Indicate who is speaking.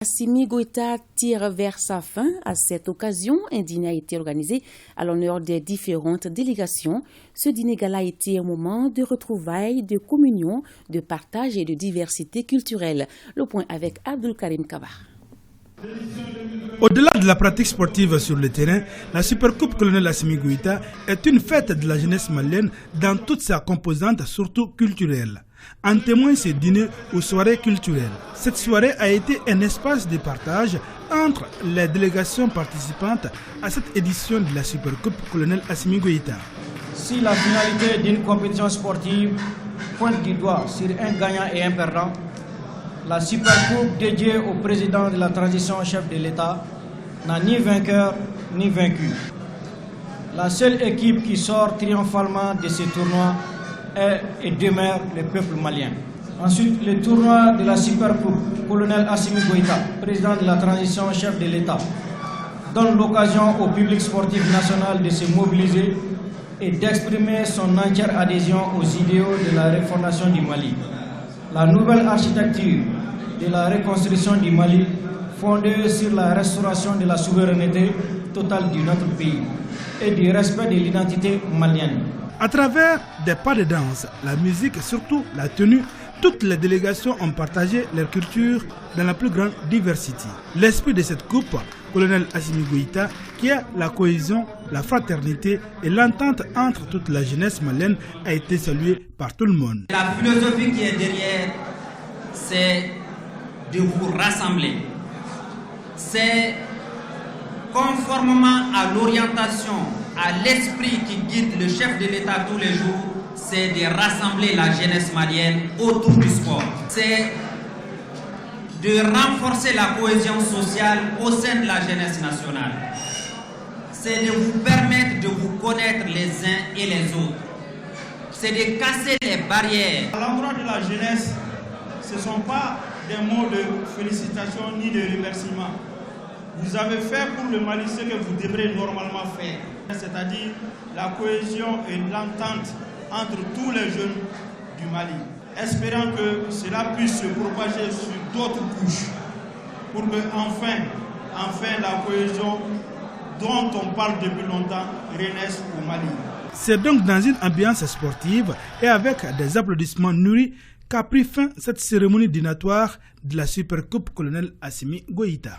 Speaker 1: Assimi Goïta tire vers sa fin. À cette occasion, un dîner a été organisé à l'honneur des différentes délégations. Ce dîner gala a été un moment de retrouvailles, de communion, de partage et de diversité culturelle. Le point avec Abdul Karim Kabar.
Speaker 2: Au-delà de la pratique sportive sur le terrain, la Supercoupe Colonel Assimi Goïta est une fête de la jeunesse malienne dans toute sa composante, surtout culturelle. En témoigne ce dîner ou soirée culturelle. Cette soirée a été un espace de partage entre les délégations participantes à cette édition de la Supercoupe Colonel Assimi Goïta.
Speaker 3: Si la finalité d'une compétition sportive pointe du doigt sur un gagnant et un perdant, la Supercoupe dédiée au président de la transition chef de l'État n'a ni vainqueur ni vaincu. La seule équipe qui sort triomphalement de ce tournoi est et demeure le peuple malien. Ensuite, le tournoi de la Supercoupe Colonel Assimi Goïta, président de la transition chef de l'État, donne l'occasion au public sportif national de se mobiliser et d'exprimer son entière adhésion aux idéaux de la refondation du Mali. La nouvelle architecture de la reconstruction du Mali, fondée sur la restauration de la souveraineté totale de notre pays et du respect de l'identité malienne.
Speaker 2: À travers des pas de danse, la musique et surtout la tenue, toutes les délégations ont partagé leur culture dans la plus grande diversité. L'esprit de cette coupe, Colonel Assimi Goïta, qui est la cohésion, la fraternité et l'entente entre toute la jeunesse malienne, a été salué par tout le monde.
Speaker 4: La philosophie qui est derrière, c'est de vous rassembler. C'est conformément à l'orientation, à l'esprit qui guide le chef de l'État tous les jours, c'est de rassembler la jeunesse malienne autour du sport. C'est de renforcer la cohésion sociale au sein de la jeunesse nationale. C'est de vous permettre de vous connaître les uns et les autres. C'est de casser les barrières.
Speaker 5: À l'endroit de la jeunesse, ce ne sont pas des mots de félicitations ni de remerciements. Vous avez fait pour le Mali ce que vous devrez normalement faire, c'est-à-dire la cohésion et l'entente entre tous les jeunes du Mali, espérant que cela puisse se propager sur d'autres couches pour que enfin la cohésion dont on parle depuis longtemps renaisse au Mali.
Speaker 2: C'est donc dans une ambiance sportive et avec des applaudissements nourris qu'a pris fin cette cérémonie dînatoire de la Supercoupe Colonel Assimi Goïta.